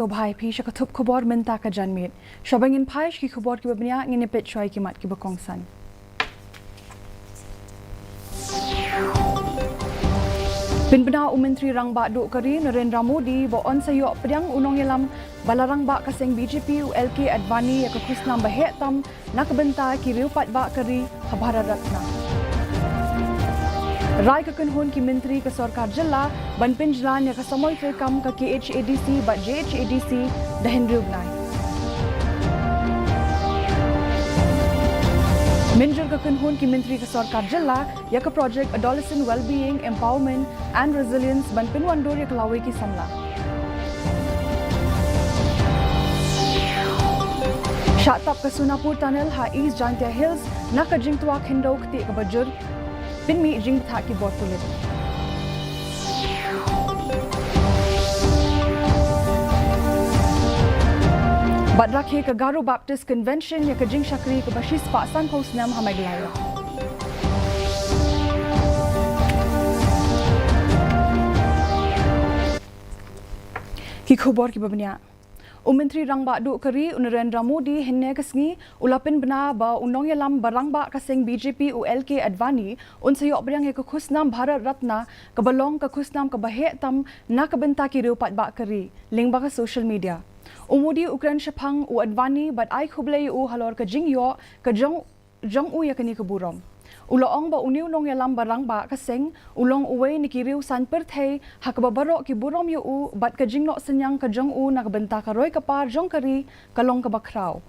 तो भाई भी शकथुप खबर मिनता का जनमेट शबंगिन भाई की खबर की बबनिया गिने पेट चोई की मत की बकोंगसन Pinbena Menteri Rangba Duk Kari Narendra Modi bo on sayo pedang unong yelam balarang ba kaseng BJP ULK Advani ya kekusnam bahetam nakbenta kiriu pat ba kari habara ratna Rai kekenhun ki Menteri ke Sarkar Jilla ban pinjlan ya kesamoy terkam ke KHADC ba JHADC dahin riugnai Minjur kekenhun ki Menteri ke Sarkar Jilla ya ke project Adolescent Wellbeing, Empowerment and Resilience ban pinwandur ya kelawai ki samla. Syatap ke Sunapur Tunnel ha East Jantia Hills nak ke jing tuak hindau ketik ke bajur pinmi jing tak ki bot kulit. Badrakhe ke Garo Baptist Convention ya ke jing syakri ke Bashis Pak San Pausnam ha Meghalaya. Ki khobor ki babnya. Menteri Rangba Duk Kari Narendra Modi hinne kesngi ulapin bena ba unong yalam barangba kaseng BJP ULK Advani unsayok beriang ke khusnam Bharat Ratna ke balong ke khusnam ke bahetam na ke benta ki reupat ba kari ling ba ke social media. Umudi Ukran Shapang u Advani bat ai khublei u halor ke jingyo ke jong u ya kini ke burom. Uloong ba uniu nong yalam barang ba kaseng ulong uwei ni kiriu san perthei hak babaro ki burom yu u bat ka jingno senyang ka jong u nak benta ka roi kapar jong kari kalong ka bakrau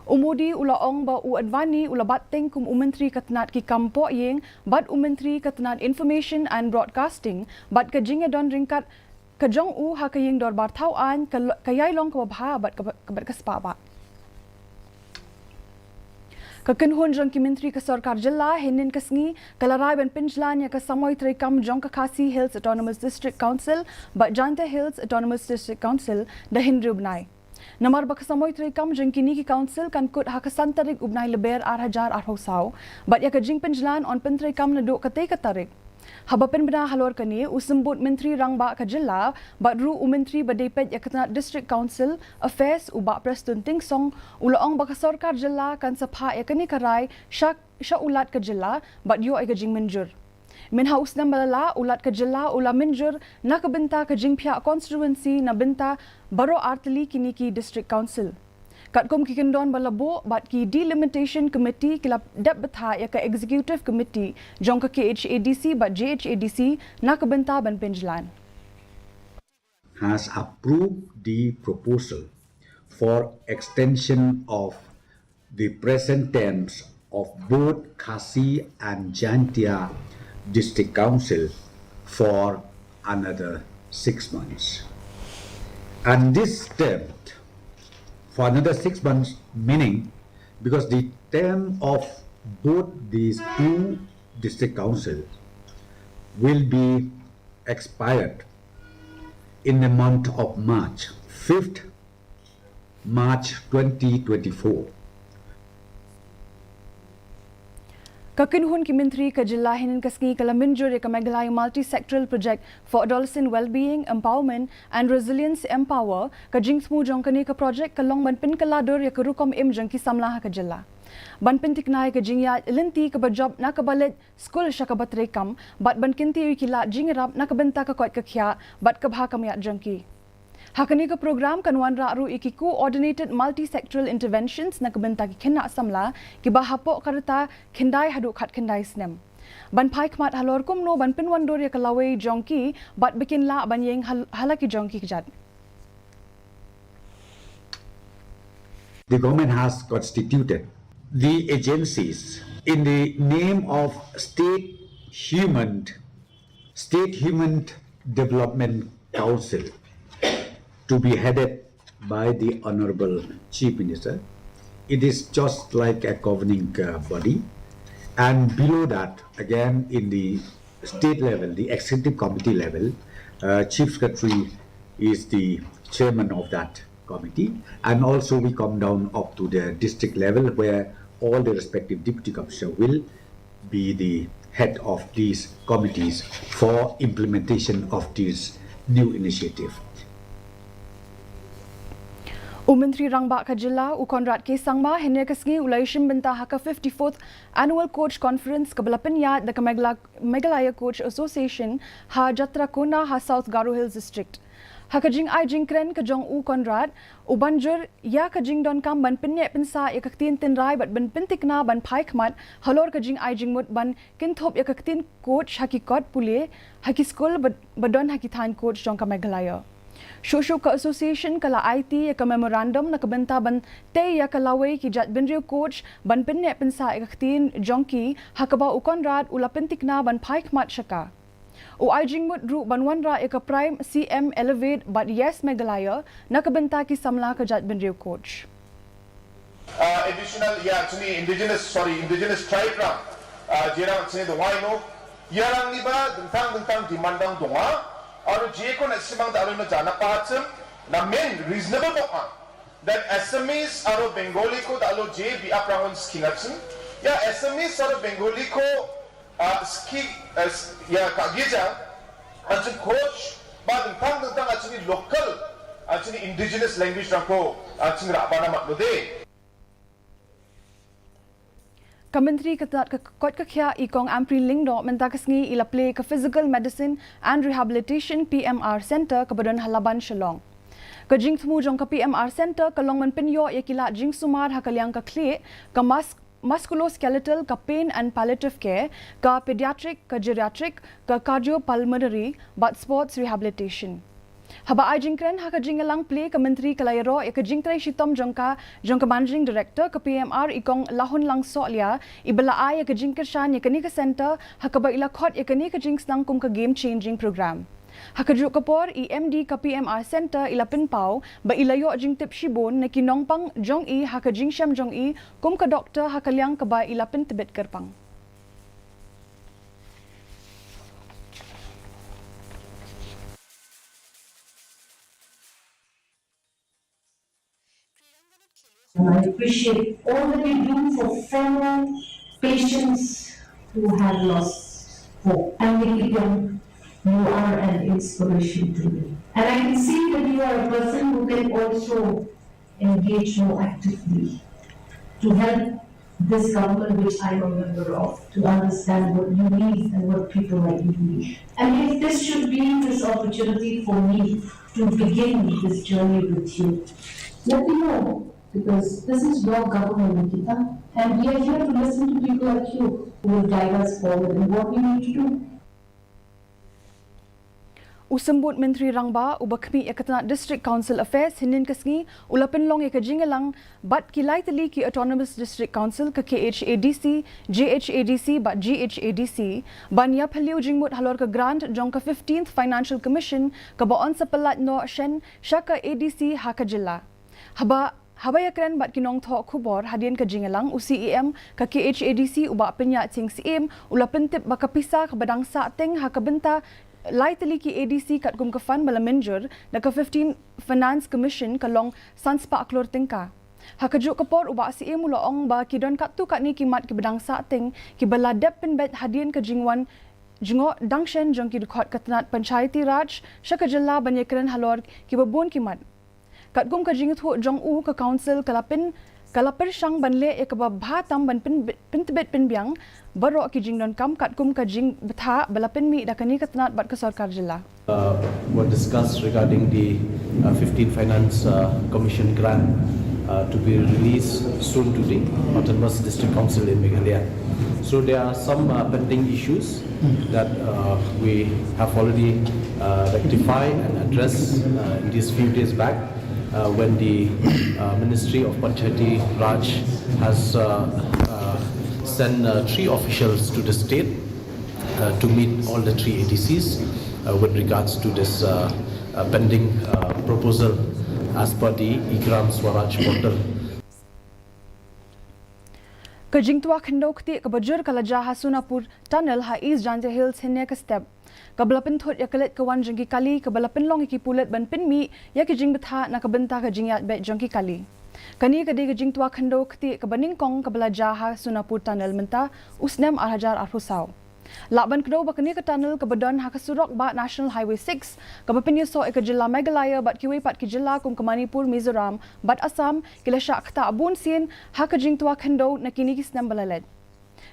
umudi uloong ba u Advani ulabat teng kum Menteri katnat ki kampo yeng bat Menteri katnat Information and Broadcasting bat ka jinge don ringkat ka jong u hak yeng dor bar tauan kayai long ka babha bat ka spa ba Kekenhun jong ki Menteri ke Sarkar Jilla hinin kesngi kalarai ban pinjlan ya ke samoy terikam jong ke Khasi Hills Autonomous District Council bat Janta Hills Autonomous District Council dahin rubnai. Namar ba samoy terikam jong kini ki council kan kut ha kesantarik ubnai leber 8,000 arhosau bat ya ke jing pinjlan on penterikam na duk katay katarik. Habapin bina halor kani usembut Menteri Rangba ke Jilla bat ru Menteri badepet ya kenat District Council Affairs ubak Preston Tingsong ulaong ba ke Sarkar Jilla kan sapha ya kani karai syak ulat ke Jilla bat yo ay kajing menjur. Min haus nam balala ulat ke Jilla ula menjur na kebenta kajing pihak constituency na benta baro arteli kini ki District Council. Katkom ki kendon balabo bat ki delimitation committee kilap dep betha ya ke executive committee jong ke KHADC bat JHADC na kebenta ban penjlan has approved the proposal for extension of the present terms of both Khasi and Jantia District Council for another 6 months. And this term for another 6 months, meaning because the term of both these two district councils will be expired in the month of March, 5th March 2024. Kekenhun ki Menteri ke Jilla hinin kesngi kala minjur ya ke Meghalaya multi-sectoral project for adolescent well-being, empowerment and resilience empower ke jing smu jong kani ke project kalong ban pin kaladur ya ke rukom im jong ki samlah ke Jilla. Ban pin tiknai ke jing ya linti ke bajob na ke balet skul syakabat rekam bat ban kinti ki la jing rap na ke benta ke kot ke khia bat ke bha kamyat jong ki. Hakani ke program kanwan ru iki coordinated multi-sectoral interventions na kebenta ki kena samla ki bahapok karta kendai hadu khat kendai snem. Ban pai kmat halor kumno ban pinwandur ya kalawai jongki bat bikin la ban yeng halaki jongki kejat. The government has constituted the agencies in the name of State Human Development Council to be headed by the Honorable Chief Minister. It is just like a governing body. And below that, again, in the state level, the executive committee level, Chief Secretary is the chairman of that committee. And also we come down up to the district level where all the respective deputy commissioners will be the head of these committees for implementation of this new initiative. Menteri Rangbak Kajila Konrad K Sangma hene kasngi ulaishim benta haka 54th Annual Coach Conference kabalapan yat the Meghalaya Coach Association ha jatra kona ha South Garo Hills District. Hakajing ai jingkren kajong Konrad ubanjur ya kajing don kam ban pinye pinsa yakaktin tinrai bat ban pintikna ban phaikmat halor kajing ai jingmut ban kinthop yakaktin coach hakikot pule hakiskol badon hakithan coach jong ka Meghalaya. Shosho ka association kala IT ka memorandum na kabenta ban te ya kalaway ki jat binrio coach ban pinne pinsa ikaktin jonki hakaba Konrad ulapintik na ban paik mat shaka. O ajingmut ru banwanra ika prime CM elevate but yes Meghalaya na kabenta ki samla ka jat binrio coach. Additional actually indigenous tribe ra jerang actually the wino yarang ni ba dentang dimandang donga और जे को नसीबांग दारू में जाना पाचम ना main reasonable बोका that Assamese और Bengali को दालो जे भी अपरांगन स्किंगर्सन या Assamese और Bengali को स्की या कागीजा अच्छी coach बाद दंतांग actually local actually indigenous language रखो actually राबाना मत लोदे Kementeri Kot Kakya Ikong Ampri Lingdo mentakasngi ila play ke Physical Medicine and Rehabilitation PMR Center ke Badan Halaban Shillong. Ke jing temu jong ke PMR Center ke long menpenyo yakila jing sumar hakaliang ke kle ke musculoskeletal ke pain and palliative care ke pediatric ke geriatric ke cardiopulmonary but sports rehabilitation. Haba ai jingkren haka jingalang play ke menteri kalayaro ya ke jingtrai shitom jongka managing director ke PMR ikong lahun lang solia ibala ai ya ke jingkershan ya ke ni ke center haka ba ila khot ya ke ni ke jingsnang kum ke game changing program. Haka juk kapor EMD ke PMR center ila pinpau ba ilayo jingtip shibon na kinongpang jong i haka jingsham jong i kum ke doktor haka liang ke ba ila pintibet kerpang. And I appreciate all that you do for fellow patients who have lost hope. And Nikityan, you are an inspiration to me. And I can see that you are a person who can also engage more actively to help this government, which I am a member of, to understand what you need and what people like you need. And if this should be this opportunity for me to begin this journey with you, let me know. Because this is your government, Nikita, and we are here to listen to people like you who will guide us forward in what we need to do. Usambut Menteri Rangba ubakmi ekatna District Council Affairs hinin kasngi ulapin long ekajingalang bat kilai tali ki Autonomous District Council ke KHADC, JHADC bat GHADC banya phaliu jingmut halor ke grant jong ke 15th Financial Commission ke baon sapalat no shen shaka ADC haka jilla. Habaya keren bat kinong thok khubor hadian ke jingalang UCEM ke KHADC uba penya ting CM ula pentip baka pisa ke badang sa teng ha ke benta lai tali ki ADC kat kum ke fan bala menjur da ke 15 Finance Commission ke long sanspa aklor tingka. Ha ke juk kapor uba CM ula ong ba ki don kat tu kat ni kimat ke badang sa teng ki bala dep pen bet hadian ke jingwan jingo dangshen jong ki dukot katnat panchayati raj shaka jilla banya keren halor ki babon kimat. Kat gum ka jingit ho jong u ka council kalapir shang banle ek ba bhatam ban pintbet pinbyang baro ki jingdon kam kat gum ka jing betha balapin mi dakani katnat bat ka sarkar jilla. Were discussed regarding the 15 Finance Commission grant to be released soon to the Autonomous District Council in Meghalaya. So there are some pending issues that we have already rectified and addressed in these few days back. When the Ministry of Panchayati Raj has sent 3 officials to the state to meet all the 3 ADCs with regards to this pending proposal as per the Igram Swaraj portal. Kajingtua khendokti kabajur kalaja Hasunapur tunnel ha East Jante Hills hinne ka step. Kabalapin thot yakalet kawan jengki kali kabalapin long iki pulet ban pinmi ya ki jing betha na kabenta ka jingyat bet jengki kali. Kani kadi ka jing tua khendok ti kabaning kong kabala jaha Sunapur tunnel menta usnem 8,000 arhusaw. Laban kedua bakani ke tunnel ke badan hak surok ba National Highway 6 ke bapinyo ke jilla Meghalaya bat kiwi pat ki jilla kum ke Manipur Mizoram bat Assam kila syak ta abun sin hak jing tua khendo na kini kis nambalaled.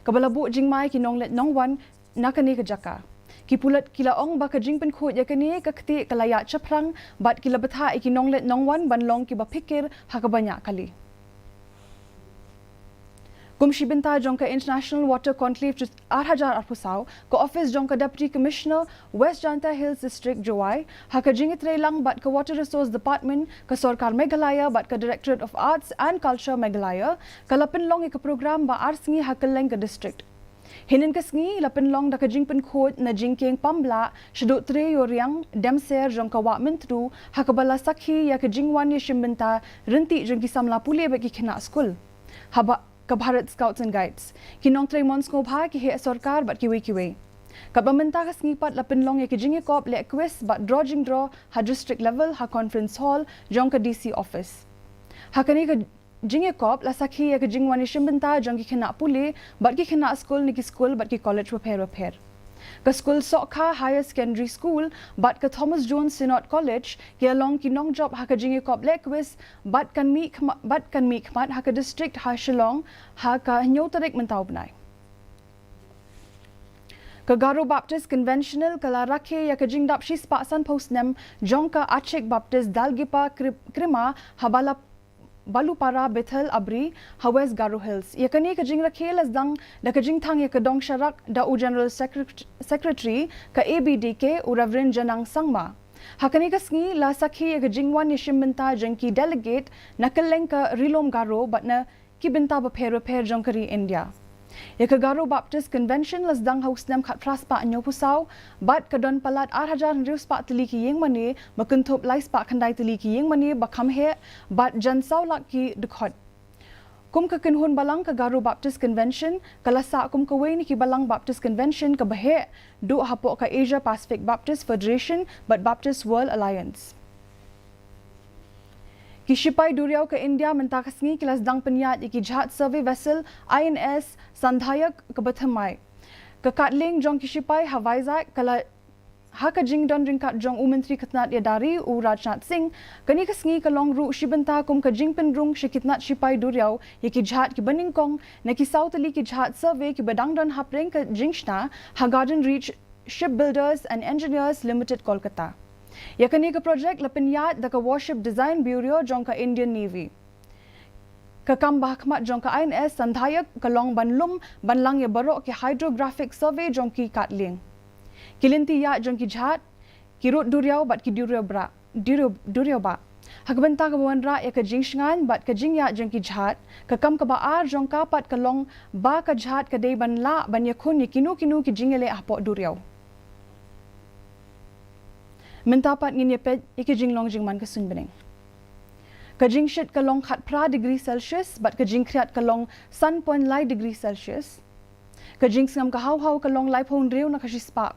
Kabalabu jing mai ki nonglet nongwan nakani ke jaka. Ki pulat kila ong ba ka jing pen khut ya kani ka kti kalaya chaprang bat kila betha ki nonglet nongwan banlong ki ba pikir hak banyak kali. Kumshi binta jongka International Water Conclave 8,000 arpusau ke office jongka Deputy Commissioner West Janta Hills District Jowai haka jingit reilang bat ke Water Resource Department ke Sorkar Meghalaya bat ke Directorate of Arts and Culture Meghalaya ke lapin long ke program ba arsengi haka leng ke district. Hinin kesngi lapin long da ke jingpen khot na jingkeng pambla shedut tre yoriang demser jongka wa mentru haka bala sakhi ya ke jingwan ye shimbinta renti jongki samla pule bagi kena school. Haba ke Bharat Scouts and Guides. Kinong Tremons ngobha ki he sarkar bat kiwi. Ka pamenta ka sngipat lapin long ke jingi kop le quiz bat drawing draw ha district level ha conference hall jong ka DC office. Ha kani ka jingi kop la sakhi ke jingwani shimbenta jong ki khena pule bat ki khena school ni ki school bat ki college repair. Ka school Sokha Higher Secondary School bat ka Thomas Jones Synod College ki along ki nong job ha ka jingi kop le quiz bat kan mi khmat ha ka district ha Shillong ha ka nyotarik mentau benai. Ka Garo Baptist Conventional kala rakhe ya ka jingdap shi spasan postnem jongka Achek Baptist Dalgipa Krima habala Balupara Bethel Abri Hawes Garo Hills. Yakani ka jing rakhe lasdang da ka jing thang ya ka dong sharak da u General Secretary ka ABDK u Reverend Janang Sangma. Hakani ka sngi la sakhi ya ka jingwan yishimbinta jangki delegate nakaleng ka Rilom Garo but na kibinta ba repair jongkari India. Ya ka Garo Baptist Convention lasdang hausnem khat praspa anyo pusau bat ka don palat 8,000 rius pa tili ki yeng mani bakuntop lais pa khandai tili ki yeng mani bakam he bat jansau lak ki dukhot. Kum ka kinhun balang ka Garo Baptist Convention kalasa kum ka ni ki balang Baptist Convention ka bahe du hapo ka Asia Pacific Baptist Federation but Baptist World Alliance. Kishipai Duriau ke India mentakasngi kilas dang penyat iki jahat survey vessel INS Sandhayak ke Bathamai. Ke Katling jong Kishipai Havaizai kala haka jing don ringkat jong Menteri Ketnat Yadari u Rajnath Singh kani kasngi kalong ru shibenta kum ka jing penrung shikitnat Shipai Duriau iki jahat ki Baningkong na ki Sautali ki jahat survey ki badang don hapreng ke jingshna ha Garden Reach Shipbuilders and Engineers Limited Kolkata. Yakani ka project lapinyat da ka Warship Design Bureau jong ka Indian Navy. Ka kambah khmat jong ka INS Sandhayak kalong banlum banlang ya barok ki hydrographic survey jong ki Katling. Kilinti ya jong ki jahat kirut Duriau bat ki Duriau ba. Hakbenta ka bawanra ya ka jingshngan bat ka jingya jong ki jahat ka kam ka baar jong kapat kalong ba ka jahat ka day banla banyakun ya kinu ki jingele ahpo Duriau. Mentapat ngin yepet iki jinglong jingman ka sunbening. Ka jingshit kalong khat pra degree Celsius bat ka jingkriat kalong sun point lai degree Celsius. Ka jingsngam ka haw kalong lai phon reu na kashispa.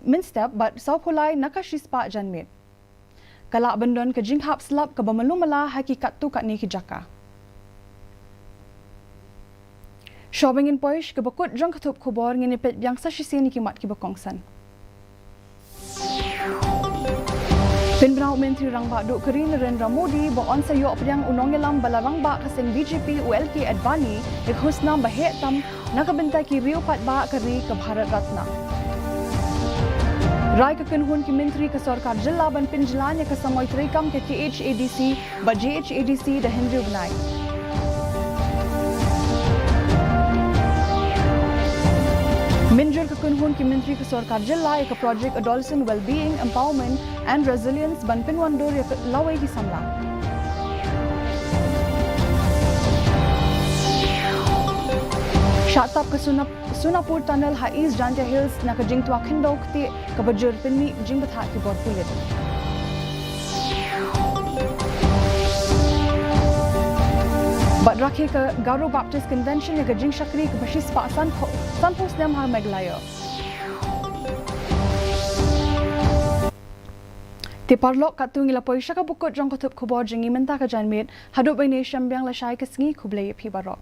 Min step bat saw pulai na kashispa janmit. Kala bandon ka jinghap slap ka bamalumala hakikat tu kat ni ki jaka. Shopping in Poish ka bakut jong katup kubor ngin yepet yang sa shisi ni kimat ki bakongsan. Penbrau Menteri Rangba Duk Keri Narendra Modi baon sa yo pryang unong yalam bala rangba kasing BJP ULK Advani ik husna bahe tam nakabenta ki Rio Patba kari ka Bharat Ratna. Rai ka kinhun ki Menteri ka Sarkar Jilla ban Pinjlan ya ka samoy trikam ke KHADC ba JHADC da Henry Unai. Minjur ka kunhun ki Menteri ka Sarkar Jilla ka project adolescent well-being, empowerment and resilience ban pinwandur ya laway ki samla. Shatap ka Sunapur Tunnel ha East Janta Hills na ka jing tuwa khindok ti ka bajur pinni jing batha ki borpulit. But rakhe ka Garo Baptist Convention ya ka jing shakri ka bashis pa sanpos dem ha Meghalaya. Ti parlok katung ila poisha ka bukot jong katup kubor jingi menta ka janmit hadup ay ni siyambiyang lashay kasngi kublay pi barok.